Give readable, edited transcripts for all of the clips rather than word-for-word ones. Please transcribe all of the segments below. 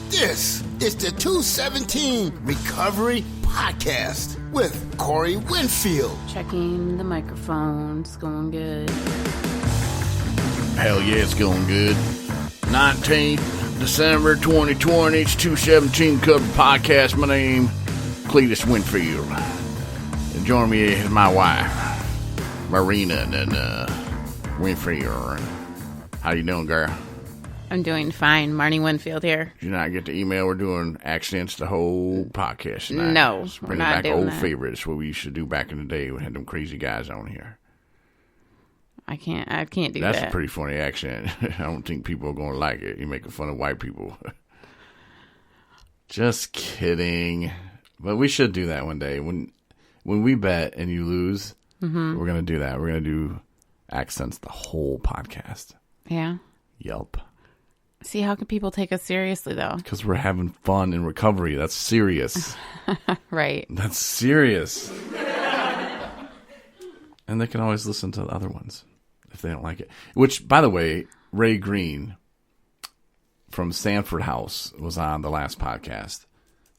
This is the 217 Recovery Podcast with Corey Winfield. Checking the microphone. It's going good. Hell yeah, it's going good. 19th December 2020. It's 217 Recovery Podcast. My name, Cletus Winfield. And joining me is my wife, Marina Winfield. How you doing, girl? I'm doing fine. Marnie Winfield here. Did you not get the email? We're doing accents the whole podcast tonight. No, Bringing we're not back doing old that. favorites, what we used to do back in the day. We had them crazy guys on here. I can't do That's that. a pretty funny accent. I don't think people are going to like it. You're making fun of white people. Just kidding. But we should do that one day. When we bet and you lose, we're going to do that. We're going to do accents the whole podcast. Yeah. Yelp. See, how can people take us seriously, though? Because we're having fun in recovery. That's serious. Right. That's serious. And they can always listen to the other ones if they don't like it. Which, by the way, Ray Green from Sanford House was on the last podcast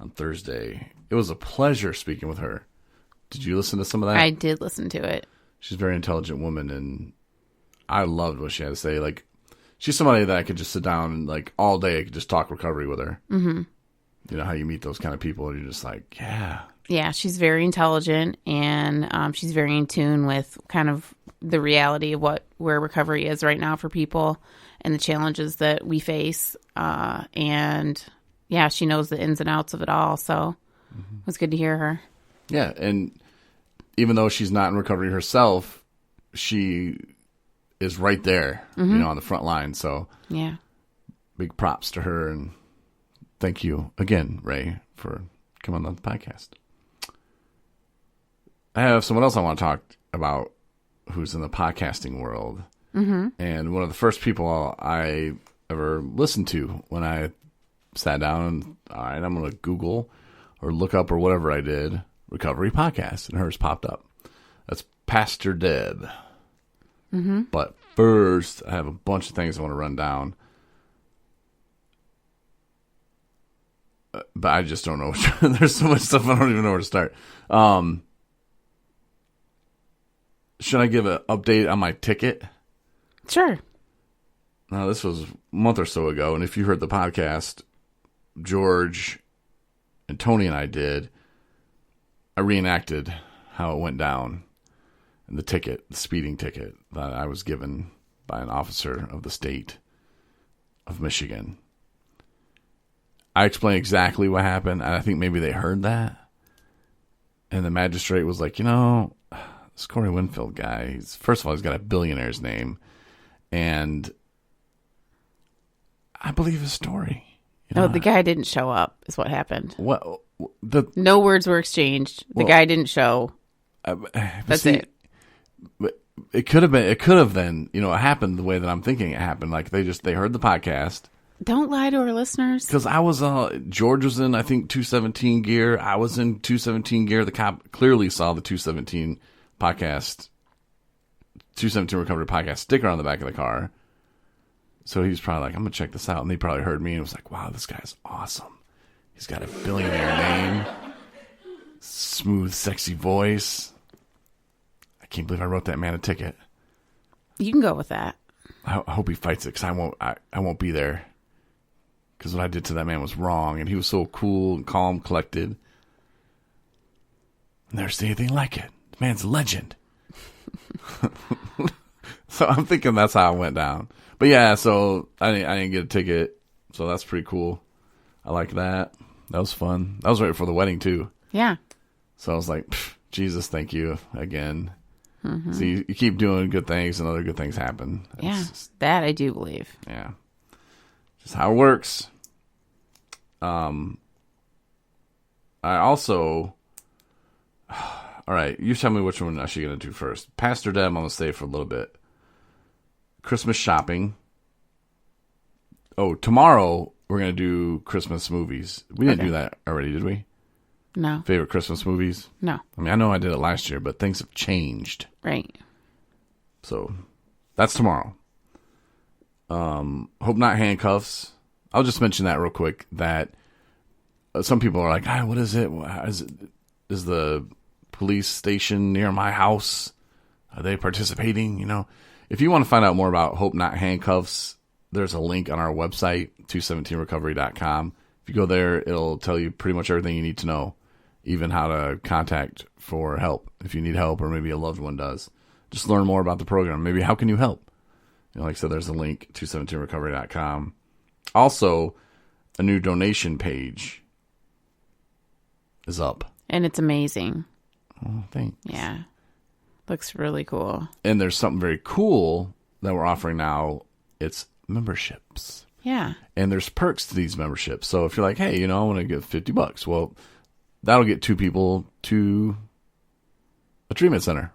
on Thursday. It was a pleasure speaking with her. Did you listen to some of that? I did listen to it. She's a very intelligent woman, and I loved what she had to say. Like, she's somebody that I could just sit down and, like, all day I could just talk recovery with her. Mm-hmm. You know how you meet those kind of people, and you're just like, yeah. Yeah, she's very intelligent, and she's very in tune with kind of the reality of where recovery is right now for people and the challenges that we face. And, yeah, she knows the ins and outs of it all, so it was good to hear her. Yeah, and even though she's not in recovery herself, she is right there, you know, on the front line. So Yeah. big props to her, and thank you again, Ray, for coming on the podcast. I have someone else I want to talk about who's in the podcasting world. Mm-hmm. And one of the first people I ever listened to when I sat down and, all right, I'm going to Google or look up or whatever I did, Recovery Podcast, and hers popped up. That's Pastor Deb. Mm-hmm. But first, I have a bunch of things I want to run down. But I just don't know. There's so much stuff I don't even know where to start. Should I give an update on my ticket? Sure. Now, this was a month or so ago, and if you heard the podcast, George and Tony and I did, I reenacted how it went down. And the speeding ticket that I was given by an officer of the state of Michigan. I explained exactly what happened, and I think maybe they heard that. And the magistrate was like, you know, this Corey Winfield guy, first of all, he's got a billionaire's name, and I believe his story. You know, No, the guy didn't show up is what happened. What? No words were exchanged. The guy didn't show. That's it. But it could have been, you know, it happened the way that I'm thinking it happened. Like they heard the podcast. Don't lie to our listeners. Because I was, George was in, I think, 217 gear. I was in 217 gear. The cop clearly saw the 217 podcast, 217 Recovery Podcast sticker on the back of the car. So he was probably like, I'm going to check this out. And they probably heard me and was like, wow, this guy's awesome. He's got a billionaire name, smooth, sexy voice. I can't believe I wrote that man a ticket. You can go with that. I hope he fights it because I won't be there. Because what I did to that man was wrong, and he was so cool and calm, collected. Never seen anything like it. The man's a legend. So I'm thinking that's how it went down. But yeah, so I didn't get a ticket, so that's pretty cool. I like that. That was fun. That was right before the wedding too. Yeah. So I was like, Jesus, thank you again. Mm-hmm. So you keep doing good things, and other good things happen. Yeah, that I do believe. Yeah. Just how it works. I also... All right, you tell me which one I should get into first. Pastor Deb, I'm going to stay for a little bit. Christmas shopping. Oh, tomorrow we're going to do Christmas movies. We didn't do that already, did we? No. Favorite Christmas movies? No. I mean, I know I did it last year, but things have changed. Right. So that's tomorrow. Hope Not Handcuffs I'll just mention that real quick, that some people are like, what is it? Is the police station near my house? Are they participating? If you want to find out more about Hope Not Handcuffs, there's a link on our website, 217recovery.com. If you go there, it'll tell you pretty much everything you need to know, even how to contact for help if you need help, or maybe a loved one does. Just learn more about the program. Maybe how can you help? Like I said, there's a link, 217recovery.com. Also, a new donation page is up. And it's amazing. Oh, thanks. Yeah. Looks really cool. And there's something very cool that we're offering now. It's memberships. Yeah. And there's perks to these memberships. So if you're like, hey, I want to give $50, well, that'll get 2 people to a treatment center.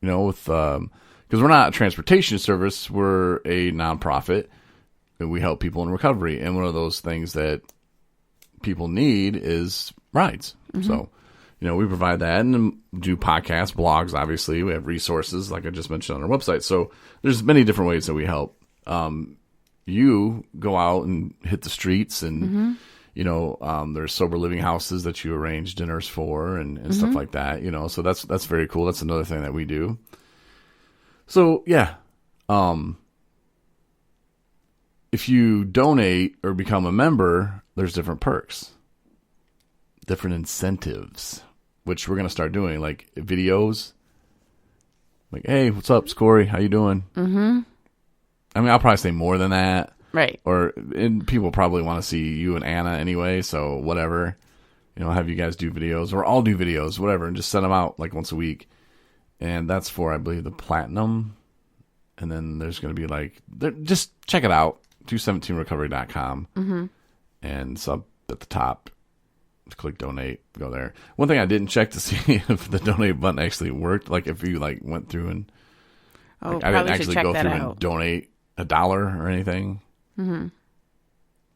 With because we're not a transportation service, we're a nonprofit, and we help people in recovery. And one of those things that people need is rides. Mm-hmm. So, we provide that, and then do podcasts, blogs. Obviously, we have resources like I just mentioned on our website. So there's many different ways that we help. You go out and hit the streets, and there's sober living houses that you arrange dinners for, and stuff like that. So that's very cool. That's another thing that we do. So yeah, if you donate or become a member, there's different perks, different incentives, which we're gonna start doing, like videos. Like, hey, what's up, Corey? How you doing? Mm-hmm. I mean, I'll probably say more than that. Right. And people probably want to see you and Anna anyway, so whatever. Have you guys do videos, or I'll do videos, whatever, and just send them out like once a week. And that's for, I believe, the platinum. And then there's going to be just check it out, 217recovery.com. Mm-hmm. And sub at the top, click donate, go there. One thing I didn't check to see if the donate button actually worked, like if you went through and I didn't actually go through and donate $1 or anything. Mm-hmm.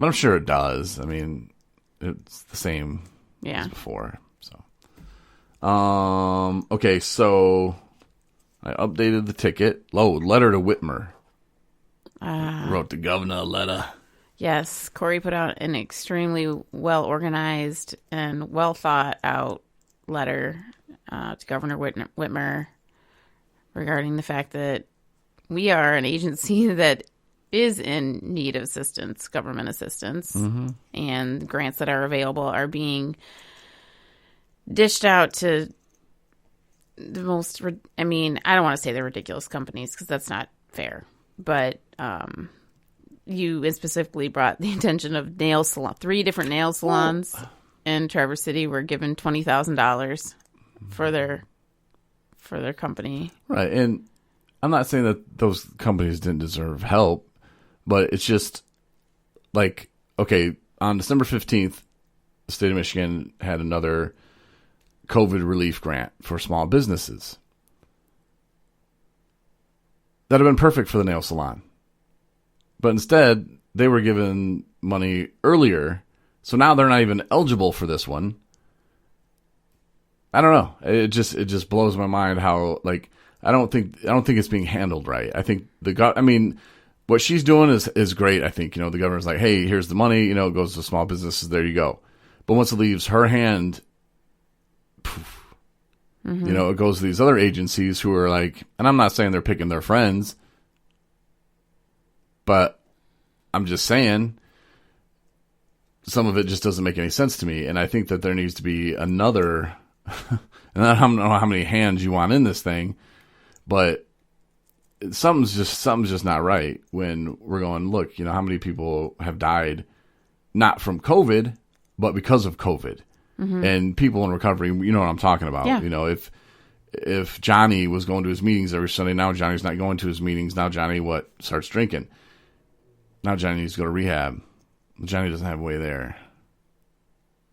But I'm sure it does. I mean, it's the same as before. So, okay, so I updated the ticket. Letter to Whitmer. Wrote the governor a letter. Yes, Corey put out an extremely well-organized and well-thought-out letter to Governor Whitmer regarding the fact that we are an agency that is in need of assistance, government assistance, and grants that are available are being dished out to the most, I don't want to say the ridiculous companies because that's not fair, but you specifically brought the attention of nail salon. 3 different nail salons in Traverse City were given $20,000 for their company. Right, and I'm not saying that those companies didn't deserve help, but it's just like, okay, on December 15th, the state of Michigan had another COVID relief grant for small businesses. That would have been perfect for the nail salon. But instead, they were given money earlier, so now they're not even eligible for this one. I don't know. It just blows my mind how, I don't think it's being handled right. I think what she's doing is great. I think, the governor's like, hey, here's the money, it goes to small businesses. There you go. But once it leaves her hand, poof, it goes to these other agencies who are like, and I'm not saying they're picking their friends, but I'm just saying some of it just doesn't make any sense to me. And I think that there needs to be another, and I don't know how many hands you want in this thing, but something's just not right when we're going, look, how many people have died not from COVID, but because of COVID. Mm-hmm. And people in recovery, you know what I'm talking about. Yeah. If Johnny was going to his meetings every Sunday, now Johnny's not going to his meetings. Now Johnny starts drinking. Now Johnny needs to go to rehab. Johnny doesn't have a way there.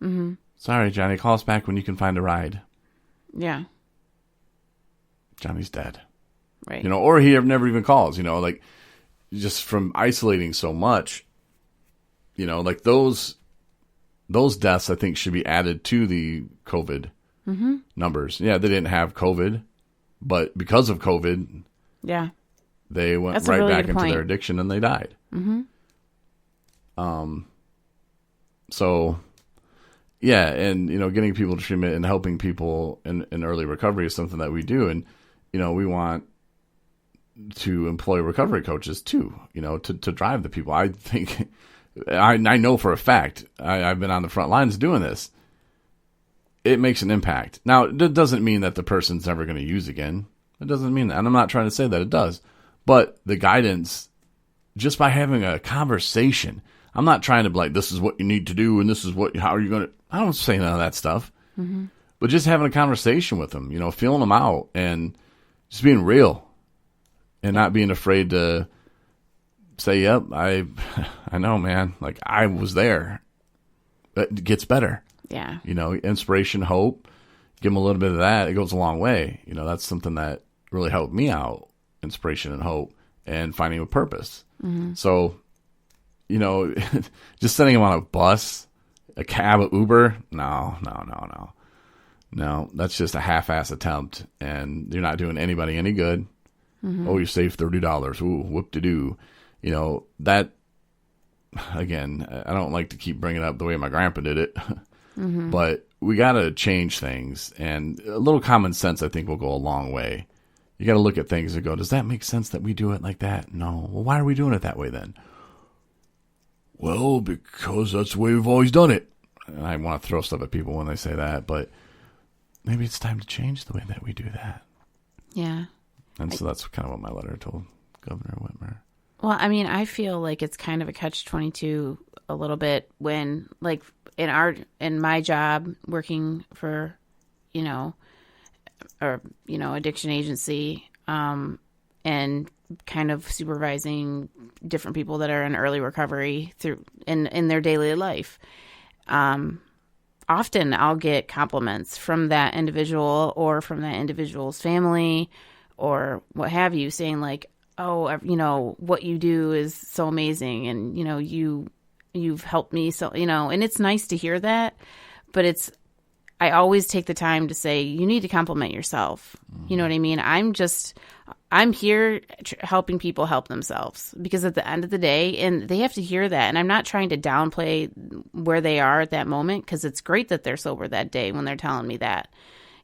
Mm-hmm. Sorry, Johnny, call us back when you can find a ride. Yeah. Johnny's dead. Right. Or he never even calls, just from isolating so much, those deaths I think should be added to the COVID numbers. Yeah, they didn't have COVID, but because of COVID, yeah, they went right back into their addiction and they died. Mm-hmm. So, yeah, and, getting people to treatment and helping people in early recovery is something that we do. And, we want to employ recovery coaches too, to drive the people. I think, I know for a fact, I've been on the front lines doing this. It makes an impact. Now, it doesn't mean that the person's never going to use again. It doesn't mean that. And I'm not trying to say that it does. But the guidance, just by having a conversation, I'm not trying to be like, this is what you need to do and this is how are you going to, I don't say none of that stuff. Mm-hmm. But just having a conversation with them, feeling them out and just being real and not being afraid to say, yep, I know, man. Like, I was there. It gets better. Yeah. Inspiration, hope, give them a little bit of that. It goes a long way. That's something that really helped me out, inspiration and hope and finding a purpose. Mm-hmm. So, just sending them on a bus, a cab, an Uber. No, that's just a half-ass attempt and you're not doing anybody any good. Mm-hmm. Oh, you saved $30. Ooh, whoop-de-doo. That, again, I don't like to keep bringing up the way my grandpa did it, mm-hmm. but we got to change things. And a little common sense, I think, will go a long way. You got to look at things and go, does that make sense that we do it like that? No. Well, why are we doing it that way then? Well, because that's the way we've always done it. And I want to throw stuff at people when they say that, but maybe it's time to change the way that we do that. Yeah. And so that's kind of what my letter told Governor Whitmer. Well, I mean, I feel like it's kind of a catch-22 a little bit when, like, in my job working for, addiction agency, and kind of supervising different people that are in early recovery through in their daily life. Often I'll get compliments from that individual or from that individual's family or what have you, saying like, oh, what you do is so amazing. And, you've helped me. So, and it's nice to hear that, but I always take the time to say, you need to compliment yourself. Mm-hmm. You know what I mean? I'm here helping people help themselves, because at the end of the day, and they have to hear that. And I'm not trying to downplay where they are at that moment, because it's great that they're sober that day when they're telling me that,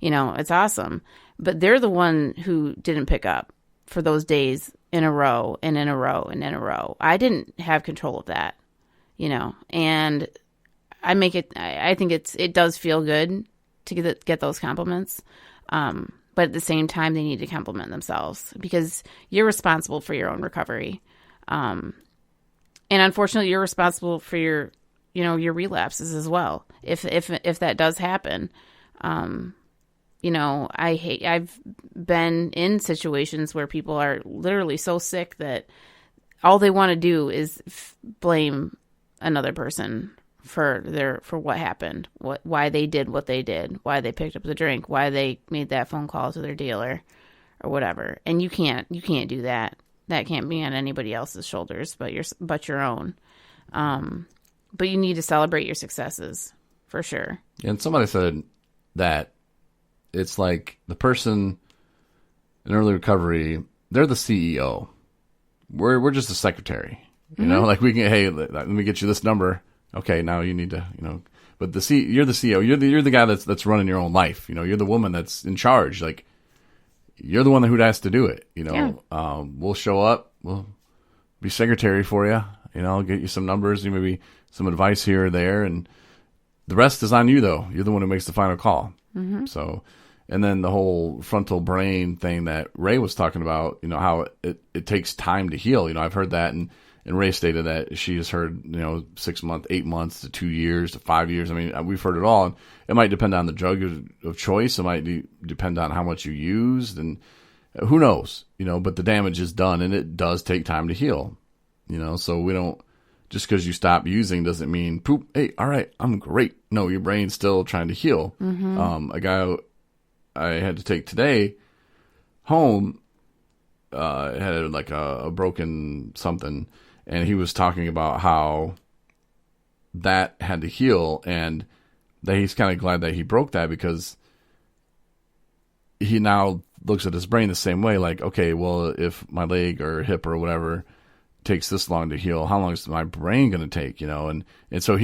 it's awesome. But they're the one who didn't pick up for those days in a row and in a row and in a row. I didn't have control of that, and I think it does feel good to get those compliments. But at the same time, they need to compliment themselves, because you're responsible for your own recovery. And unfortunately, you're responsible for your relapses as well. If that does happen, I've been in situations where people are literally so sick that all they want to do is blame another person for what happened, why they did what they did, why they picked up the drink, why they made that phone call to their dealer or whatever. And you can't do that. That can't be on anybody else's shoulders but your own. But you need to celebrate your successes for sure. And somebody said that it's like the person in early recovery, they're the CEO. We're just the secretary. Mm-hmm. Like we can, hey, let me get you this number. Okay, now you need to, but you're the CEO. You're the guy that's running your own life. You're the woman that's in charge. Like, you're the one who has to do it. Yeah. We'll show up. We'll be secretary for you. I'll get you some numbers, maybe some advice here or there, and the rest is on you. Though you're the one who makes the final call. Mm-hmm. So, and then the whole frontal brain thing that Ray was talking about. How it takes time to heal. I've heard that And Ray stated that she has heard, 6 months, 8 months to 2 years to 5 years. I mean, we've heard it all. It might depend on the drug of choice. It might depend on how much you used, and who knows, but the damage is done, and it does take time to heal, so we don't, just because you stop using doesn't mean poop. Hey, all right, I'm great. No, your brain's still trying to heal. Mm-hmm. A guy I had to take today home, had like a broken something. And he was talking about how that had to heal, and that he's kind of glad that he broke that, because he now looks at his brain the same way. Like, okay, well, if my leg or hip or whatever takes this long to heal, how long is my brain going to take? And so